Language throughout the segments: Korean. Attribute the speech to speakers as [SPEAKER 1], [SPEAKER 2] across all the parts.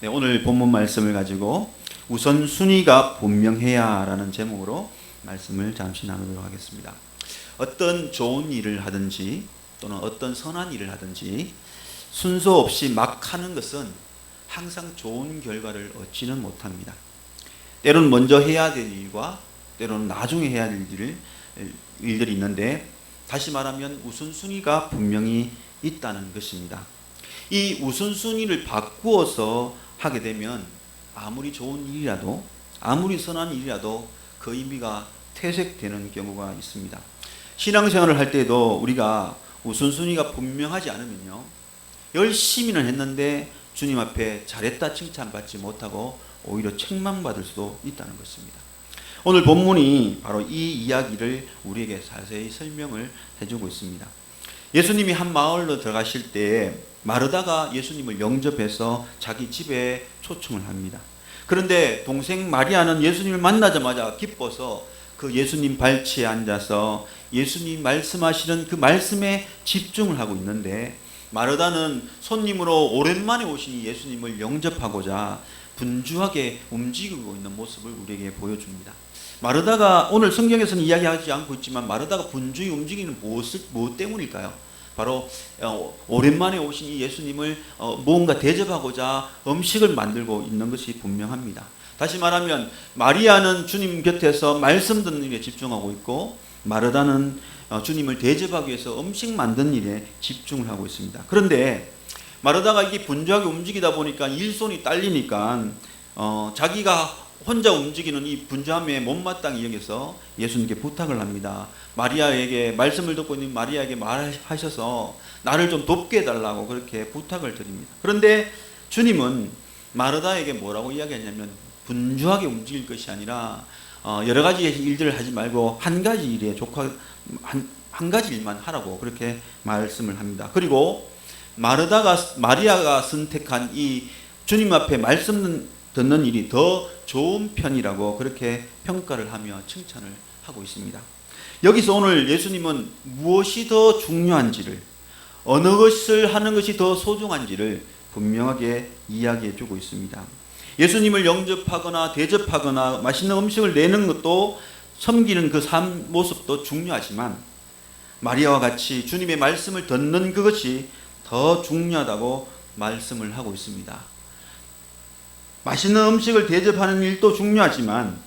[SPEAKER 1] 네, 오늘 본문 말씀을 가지고 우선순위가 분명해야 라는 제목으로 말씀을 잠시 나누도록 하겠습니다. 어떤 좋은 일을 하든지 또는 어떤 선한 일을 하든지 순서 없이 막 하는 것은 항상 좋은 결과를 얻지는 못합니다. 때로는 먼저 해야 될 일과 때로는 나중에 해야 될 일들이 있는데, 다시 말하면 우선순위가 분명히 있다는 것입니다. 이 우선순위를 바꾸어서 하게 되면 아무리 좋은 일이라도, 아무리 선한 일이라도 그 의미가 퇴색되는 경우가 있습니다. 신앙생활을 할 때도 우리가 우선순위가 분명하지 않으면요, 열심히는 했는데 주님 앞에 잘했다 칭찬받지 못하고 오히려 책망받을 수도 있다는 것입니다. 오늘 본문이 바로 이 이야기를 우리에게 자세히 설명을 해주고 있습니다. 예수님이 한 마을로 들어가실 때 마르다가 예수님을 영접해서 자기 집에 초청을 합니다. 그런데 동생 마리아는 예수님을 만나자마자 기뻐서 그 예수님 발치에 앉아서 예수님 말씀하시는 그 말씀에 집중을 하고 있는데, 마르다는 손님으로 오랜만에 오신 예수님을 영접하고자 분주하게 움직이고 있는 모습을 우리에게 보여줍니다. 마르다가, 오늘 성경에서는 이야기하지 않고 있지만 마르다가 분주히 움직이는 무엇 때문일까요? 바로 오랜만에 오신 이 예수님을 무언가 대접하고자 음식을 만들고 있는 것이 분명합니다. 다시 말하면 마리아는 주님 곁에서 말씀 듣는 일에 집중하고 있고, 마르다는 주님을 대접하기 위해서 음식 만드는 일에 집중을 하고 있습니다. 그런데 마르다가 이게 분주하게 움직이다 보니까 일손이 딸리니까 자기가 혼자 움직이는 이 분주함에 못마땅히 여겨서 예수님께 부탁을 합니다. 마리아에게, 말씀을 듣고 있는 마리아에게 말하셔서 나를 좀 돕게 해달라고 그렇게 부탁을 드립니다. 그런데 주님은 마르다에게 뭐라고 이야기하냐면, 분주하게 움직일 것이 아니라 여러 가지 일들을 하지 말고 한 가지 일에 한 가지 일만 하라고 그렇게 말씀을 합니다. 그리고 마리아가 선택한 이 주님 앞에 말씀 듣는 일이 더 좋은 편이라고 그렇게 평가를 하며 칭찬을 하고 있습니다. 여기서 오늘 예수님은 무엇이 더 중요한지를, 어느 것을 하는 것이 더 소중한지를 분명하게 이야기해 주고 있습니다. 예수님을 영접하거나 대접하거나 맛있는 음식을 내는 것도, 섬기는 그 삶 모습도 중요하지만 마리아와 같이 주님의 말씀을 듣는 그것이 더 중요하다고 말씀을 하고 있습니다. 맛있는 음식을 대접하는 일도 중요하지만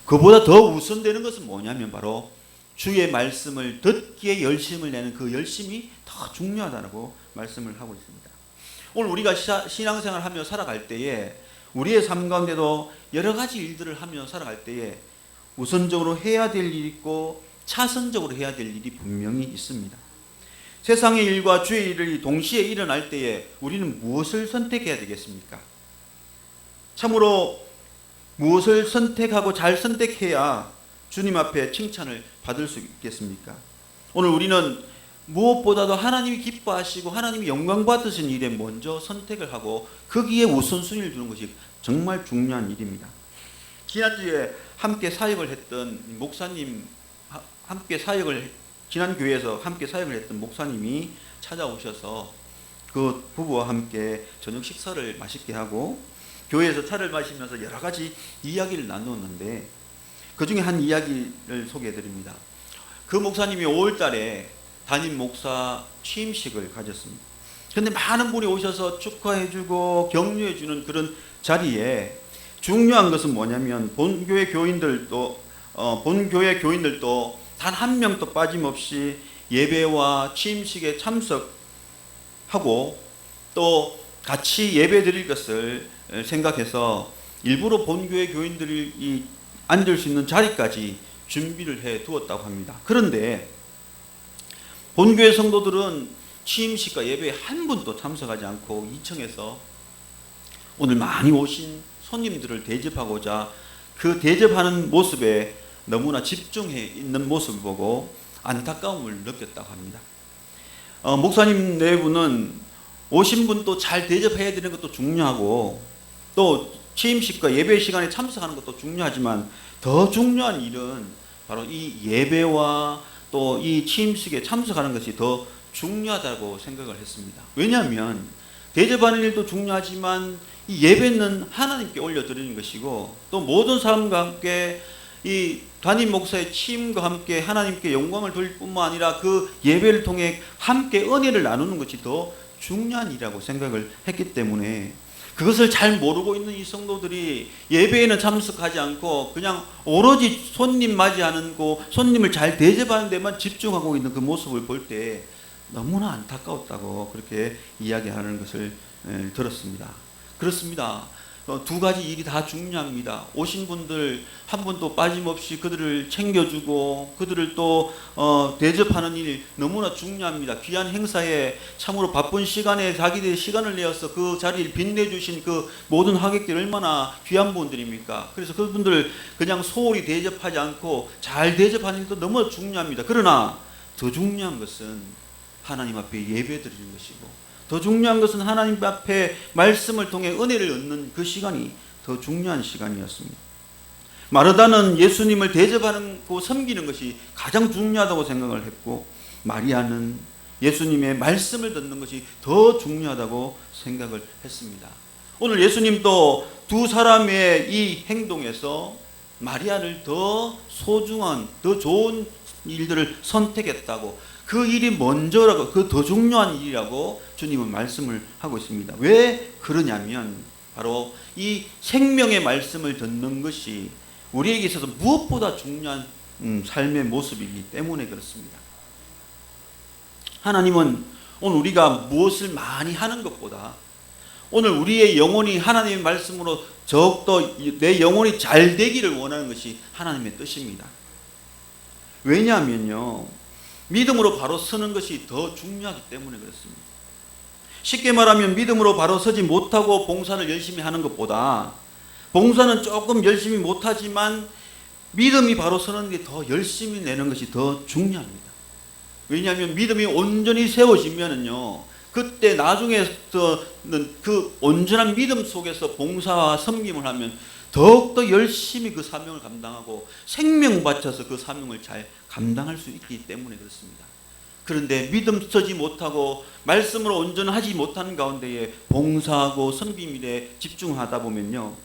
[SPEAKER 1] 그보다 더 우선되는 것은 뭐냐면 바로 주의 말씀을 듣기에 열심을 내는 그 열심이 더 중요하다고 말씀을 하고 있습니다. 오늘 우리가 신앙생활을 하며 살아갈 때에, 우리의 삶 가운데도 여러 가지 일들을 하며 살아갈 때에 우선적으로 해야 될 일이 있고 차선적으로 해야 될 일이 분명히 있습니다. 세상의 일과 주의 일이 동시에 일어날 때에 우리는 무엇을 선택해야 되겠습니까? 참으로 무엇을 선택하고 잘 선택해야 주님 앞에 칭찬을 받을 수 있겠습니까? 오늘 우리는 무엇보다도 하나님이 기뻐하시고 하나님이 영광 받으신 일에 먼저 선택을 하고 거기에 우선순위를 두는 것이 정말 중요한 일입니다. 지난주에 함께 사역을 했던 목사님, 지난 교회에서 함께 사역을 했던 목사님이 찾아오셔서 그 부부와 함께 저녁 식사를 맛있게 하고 교회에서 차를 마시면서 여러 가지 이야기를 나누었는데, 그 중에 한 이야기를 소개해 드립니다. 그 목사님이 5월 달에 담임 목사 취임식을 가졌습니다. 그런데 많은 분이 오셔서 축하해 주고 격려해 주는 그런 자리에 중요한 것은 뭐냐면, 본교회 교인들도 단 한 명도 빠짐없이 예배와 취임식에 참석하고 또 같이 예배 드릴 것을 생각해서 일부러 본교회 교인들이 앉을 수 있는 자리까지 준비를 해 두었다고 합니다. 그런데 본교회 성도들은 취임식과 예배에 한 분도 참석하지 않고 2층에서 오늘 많이 오신 손님들을 대접하고자 그 대접하는 모습에 너무나 집중해 있는 모습을 보고 안타까움을 느꼈다고 합니다. 목사님 내부는 오신 분도 잘 대접해야 되는 것도 중요하고 또 취임식과 예배 시간에 참석하는 것도 중요하지만 더 중요한 일은 바로 이 예배와 또 이 취임식에 참석하는 것이 더 중요하다고 생각을 했습니다. 왜냐하면 대접하는 일도 중요하지만 이 예배는 하나님께 올려드리는 것이고, 또 모든 사람과 함께 이 담임 목사의 취임과 함께 하나님께 영광을 돌릴 뿐만 아니라 그 예배를 통해 함께 은혜를 나누는 것이 더 중요한 일이라고 생각을 했기 때문에, 그것을 잘 모르고 있는 이 성도들이 예배에는 참석하지 않고 그냥 오로지 손님 맞이하는 거, 손님을 잘 대접하는 데만 집중하고 있는 그 모습을 볼 때 너무나 안타까웠다고 그렇게 이야기하는 것을 들었습니다. 그렇습니다. 두 가지 일이 다 중요합니다. 오신 분들 한 분도 빠짐없이 그들을 챙겨주고 그들을 또 대접하는 일 너무나 중요합니다. 귀한 행사에 참으로 바쁜 시간에 자기들의 시간을 내어서 그 자리를 빛내주신 그 모든 하객들이 얼마나 귀한 분들입니까? 그래서 그분들을 그냥 소홀히 대접하지 않고 잘 대접하는 일도 너무 중요합니다. 그러나 더 중요한 것은 하나님 앞에 예배 드리는 것이고, 더 중요한 것은 하나님 앞에 말씀을 통해 은혜를 얻는 그 시간이 더 중요한 시간이었습니다. 마르다는 예수님을 대접하고 섬기는 것이 가장 중요하다고 생각을 했고, 마리아는 예수님의 말씀을 듣는 것이 더 중요하다고 생각을 했습니다. 오늘 예수님도 두 사람의 이 행동에서 마리아를 더 소중한, 더 좋은 일들을 선택했다고, 그 일이 먼저라고, 그 더 중요한 일이라고 주님은 말씀을 하고 있습니다. 왜 그러냐면 바로 이 생명의 말씀을 듣는 것이 우리에게 있어서 무엇보다 중요한 삶의 모습이기 때문에 그렇습니다. 하나님은 오늘 우리가 무엇을 많이 하는 것보다 오늘 우리의 영혼이 하나님의 말씀으로 더욱더 내 영혼이 잘 되기를 원하는 것이 하나님의 뜻입니다. 왜냐하면요, 믿음으로 바로 서는 것이 더 중요하기 때문에 그렇습니다. 쉽게 말하면 믿음으로 바로 서지 못하고 봉사를 열심히 하는 것보다, 봉사는 조금 열심히 못하지만 믿음이 바로 서는 게 더 열심히 내는 것이 더 중요합니다. 왜냐하면 믿음이 온전히 세워지면은요, 그때 나중에는 그 온전한 믿음 속에서 봉사와 섬김을 하면 더욱더 열심히 그 사명을 감당하고 생명 바쳐서 그 사명을 잘 감당할 수 있기 때문에 그렇습니다. 그런데 믿음 서지 못하고 말씀으로 온전하지 못하는 가운데에 봉사하고 섬김 일에 집중하다 보면요,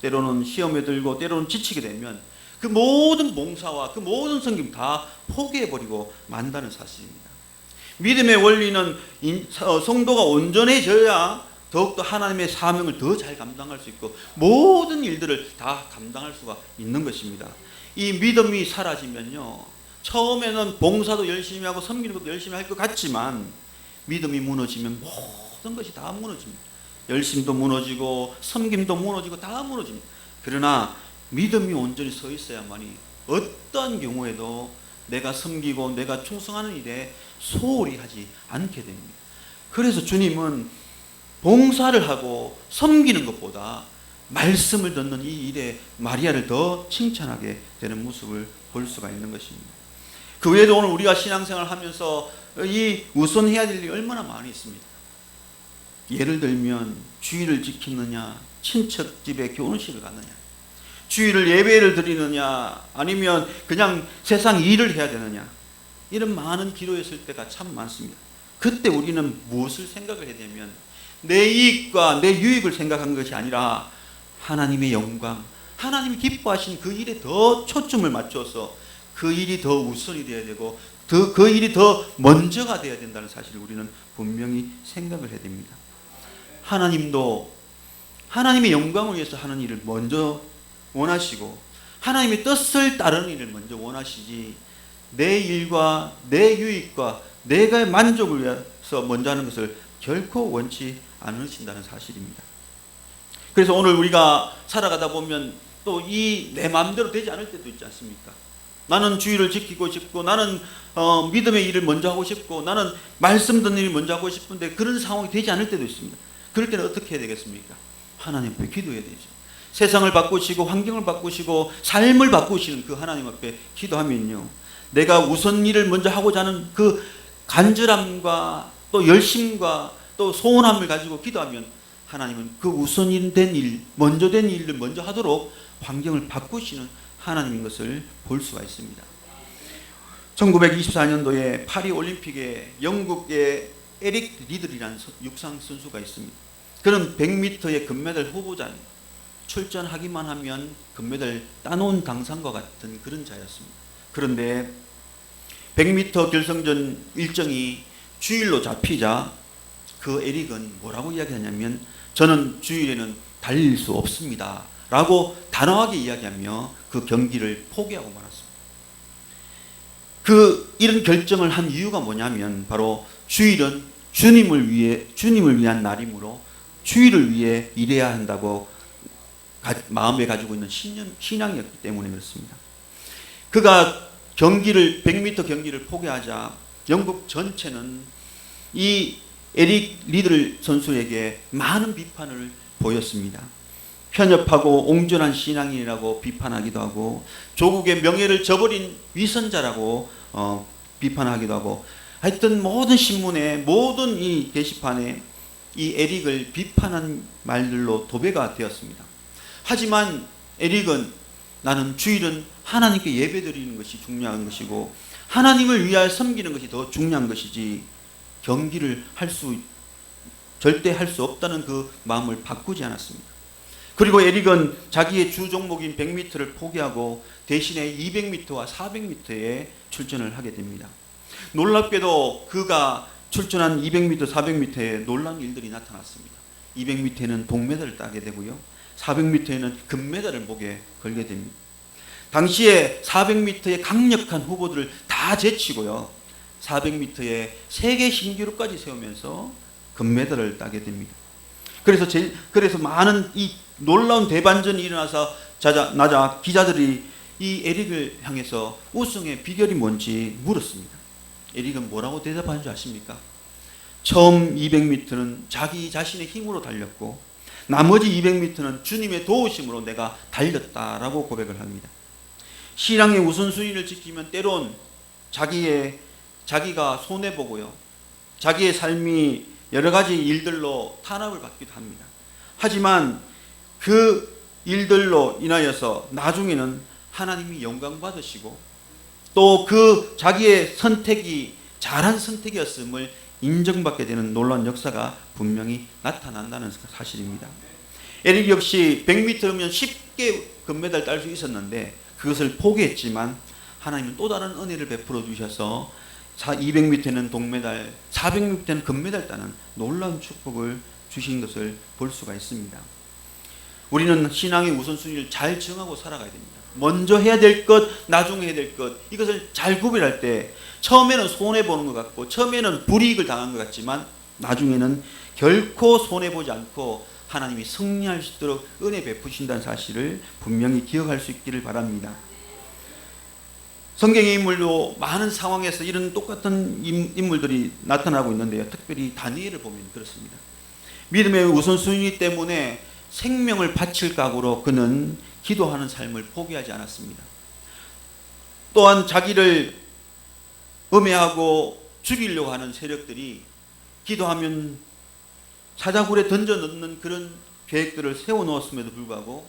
[SPEAKER 1] 때로는 시험에 들고 때로는 지치게 되면 그 모든 봉사와 그 모든 섬김 다 포기해버리고 만다는 사실입니다. 믿음의 원리는 성도가 온전해져야 더욱더 하나님의 사명을 더 잘 감당할 수 있고 모든 일들을 다 감당할 수가 있는 것입니다. 이 믿음이 사라지면요, 처음에는 봉사도 열심히 하고 섬기는 것도 열심히 할 것 같지만 믿음이 무너지면 모든 것이 다 무너집니다. 열심도 무너지고 섬김도 무너지고 다 무너집니다. 그러나 믿음이 온전히 서 있어야만이 어떤 경우에도 내가 섬기고 내가 충성하는 일에 소홀히 하지 않게 됩니다. 그래서 주님은 봉사를 하고 섬기는 것보다 말씀을 듣는 이 일에 마리아를 더 칭찬하게 되는 모습을 볼 수가 있는 것입니다. 그 외에도 오늘 우리가 신앙생활을 하면서 이 우선해야 될 일이 얼마나 많이 있습니다. 예를 들면 주일을 지키느냐, 친척 집에 결혼식을 가느냐, 주일을 예배를 드리느냐, 아니면 그냥 세상 일을 해야 되느냐, 이런 많은 기도에 설 때가 참 많습니다. 그때 우리는 무엇을 생각을 해야 되면 내 이익과 내 유익을 생각한 것이 아니라 하나님의 영광, 하나님이 기뻐하신 그 일에 더 초점을 맞춰서 그 일이 더 우선이 되어야 되고 그 일이 더 먼저가 되어야 된다는 사실을 우리는 분명히 생각을 해야 됩니다. 하나님도 하나님의 영광을 위해서 하는 일을 먼저 원하시고 하나님의 뜻을 따르는 일을 먼저 원하시지, 내 일과 내 유익과 내가 만족을 위해서 먼저 하는 것을 결코 원치 않으신다는 사실입니다. 그래서 오늘 우리가 살아가다 보면 또 이 내 마음대로 되지 않을 때도 있지 않습니까? 나는 주의를 지키고 싶고, 나는 믿음의 일을 먼저 하고 싶고, 나는 말씀 듣는 일을 먼저 하고 싶은데 그런 상황이 되지 않을 때도 있습니다. 그럴 때는 어떻게 해야 되겠습니까? 하나님 앞에 기도해야 되죠. 세상을 바꾸시고 환경을 바꾸시고 삶을 바꾸시는 그 하나님 앞에 기도하면요, 내가 우선 일을 먼저 하고자 하는 그 간절함과 또 열심과 또 소원함을 가지고 기도하면 하나님은 그 우선된 일, 먼저 된 일을 먼저 하도록 환경을 바꾸시는 하나님인 것을 볼 수가 있습니다. 1924년도에 파리 올림픽에 영국의 에릭 리들이라는 육상 선수가 있습니다. 그는 100m의 금메달 후보자입니다. 출전하기만 하면 금메달 따놓은 당상과 같은 그런 자였습니다. 그런데 100m 결승전 일정이 주일로 잡히자 그 에릭은 뭐라고 이야기하냐면 저는 주일에는 달릴 수 없습니다 라고 단호하게 이야기하며 그 경기를 포기하고 말았습니다. 이런 결정을 한 이유가 뭐냐면 바로 주일은 주님을 위한 날이므로 주일을 위해 일해야 한다고 마음에 가지고 있는 신앙이었기 때문에 그렇습니다. 그가 100m 경기를 포기하자 영국 전체는 이 에릭 리들 선수에게 많은 비판을 보였습니다. 편협하고 옹졸한 신앙인이라고 비판하기도 하고 조국의 명예를 저버린 위선자라고 비판하기도 하고 하여튼 모든 신문에 모든 이 게시판에 이 에릭을 비판한 말들로 도배가 되었습니다. 하지만 에릭은 나는 주일은 하나님께 예배드리는 것이 중요한 것이고 하나님을 위하여 섬기는 것이 더 중요한 것이지 경기를 절대 할 수 없다는 그 마음을 바꾸지 않았습니다. 그리고 에릭은 자기의 주 종목인 100m를 포기하고 대신에 200m와 400m에 출전을 하게 됩니다. 놀랍게도 그가 출전한 200m, 400m에 놀라운 일들이 나타났습니다. 200m에는 동메달을 따게 되고요. 400m에는 금메달을 목에 걸게 됩니다. 당시에 400m의 강력한 후보들을 다 제치고요. 400m에 세계 신기록까지 세우면서 금메달을 따게 됩니다. 그래서 많은 이 놀라운 대반전이 일어나서 나자 기자들이 이 에릭을 향해서 우승의 비결이 뭔지 물었습니다. 에릭은 뭐라고 대답한 줄 아십니까? 처음 200m는 자기 자신의 힘으로 달렸고 나머지 200m는 주님의 도우심으로 내가 달렸다라고 고백을 합니다. 신앙의 우선순위를 지키면 때론 자기가 손해보고요. 자기의 삶이 여러 가지 일들로 탄압을 받기도 합니다. 하지만 그 일들로 인하여서 나중에는 하나님이 영광 받으시고 또 그 자기의 선택이 잘한 선택이었음을 인정받게 되는 놀라운 역사가 분명히 나타난다는 사실입니다. 에릭 역시 100m면 쉽게 금메달 딸 수 있었는데 그것을 포기했지만 하나님은 또 다른 은혜를 베풀어 주셔서 200m는 동메달, 400m는 금메달 따는 놀라운 축복을 주신 것을 볼 수가 있습니다. 우리는 신앙의 우선순위를 잘 정하고 살아가야 됩니다. 먼저 해야 될 것, 나중에 해야 될 것, 이것을 잘 구별할 때 처음에는 손해보는 것 같고 처음에는 불이익을 당한 것 같지만 나중에는 결코 손해보지 않고 하나님이 승리할 수 있도록 은혜 베푸신다는 사실을 분명히 기억할 수 있기를 바랍니다. 성경의 인물도 많은 상황에서 이런 똑같은 인물들이 나타나고 있는데요. 특별히 다니엘을 보면 그렇습니다. 믿음의 우선순위 때문에 생명을 바칠 각오로 그는 기도하는 삶을 포기하지 않았습니다. 또한 자기를 음해하고 죽이려고 하는 세력들이 기도하면 사자굴에 던져 넣는 그런 계획들을 세워놓았음에도 불구하고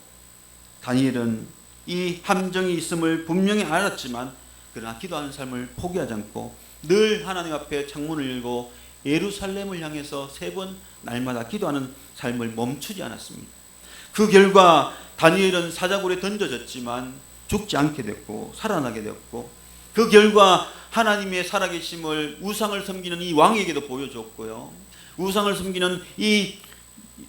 [SPEAKER 1] 다니엘은 이 함정이 있음을 분명히 알았지만 그러나 기도하는 삶을 포기하지 않고 늘 하나님 앞에 창문을 열고 예루살렘을 향해서 3번 날마다 기도하는 삶을 멈추지 않았습니다. 그 결과 다니엘은 사자굴에 던져졌지만 죽지 않게 됐고 살아나게 되었고 그 결과 하나님의 살아계심을 우상을 섬기는 이 왕에게도 보여줬고요. 우상을 섬기는 이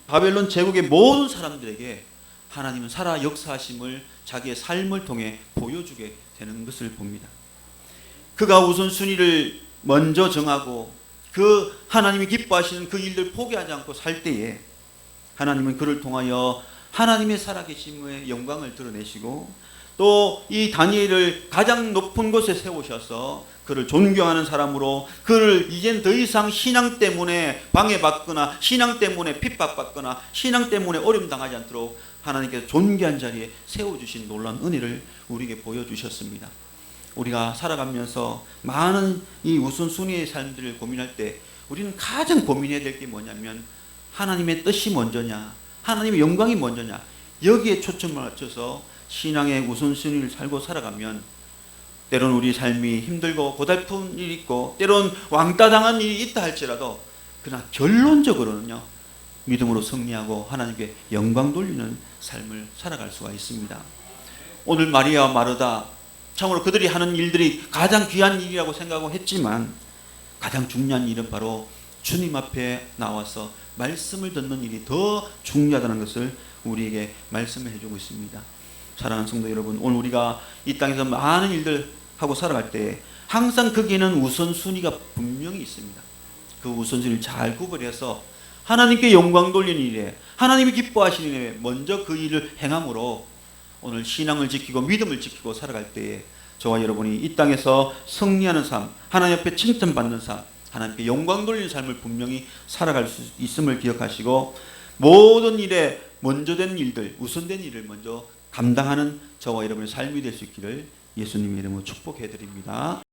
[SPEAKER 1] 바벨론 제국의 모든 사람들에게 하나님은 살아 역사하심을 자기의 삶을 통해 보여주게 되는 것을 봅니다. 그가 우선순위를 먼저 정하고 그 하나님이 기뻐하시는 그 일들 포기하지 않고 살 때에 하나님은 그를 통하여 하나님의 살아계심의 영광을 드러내시고 또 이 다니엘을 가장 높은 곳에 세우셔서 그를 존경하는 사람으로 그를 이젠 더 이상 신앙 때문에 방해받거나 신앙 때문에 핍박받거나 신앙 때문에 어려움 당하지 않도록 하나님께서 존귀한 자리에 세워주신 놀라운 은혜를 우리에게 보여주셨습니다. 우리가 살아가면서 많은 이 우선순위의 삶들을 고민할 때 우리는 가장 고민해야 될 게 뭐냐면 하나님의 뜻이 먼저냐 하나님의 영광이 먼저냐 여기에 초점을 맞춰서 신앙의 우선순위를 살고 살아가면 때론 우리 삶이 힘들고 고달픈 일이 있고 때론 왕따 당한 일이 있다 할지라도 그러나 결론적으로는요, 믿음으로 승리하고 하나님께 영광 돌리는 삶을 살아갈 수가 있습니다. 오늘 마리아와 마르다, 참으로 그들이 하는 일들이 가장 귀한 일이라고 생각하고 했지만 가장 중요한 일은 바로 주님 앞에 나와서 말씀을 듣는 일이 더 중요하다는 것을 우리에게 말씀을 해주고 있습니다. 사랑하는 성도 여러분, 오늘 우리가 이 땅에서 많은 일들 하고 살아갈 때 항상 거기에는 우선순위가 분명히 있습니다. 그 우선순위를 잘 구별해서 하나님께 영광 돌리는 일에, 하나님이 기뻐하시는 일에 먼저 그 일을 행함으로 오늘 신앙을 지키고 믿음을 지키고 살아갈 때에 저와 여러분이 이 땅에서 승리하는 삶, 하나님 앞에 칭찬받는 삶, 하나님께 영광 돌리는 삶을 분명히 살아갈 수 있음을 기억하시고, 모든 일에 먼저 된 일들, 우선된 일을 먼저 감당하는 저와 여러분의 삶이 될 수 있기를 예수님의 이름으로 축복해 드립니다.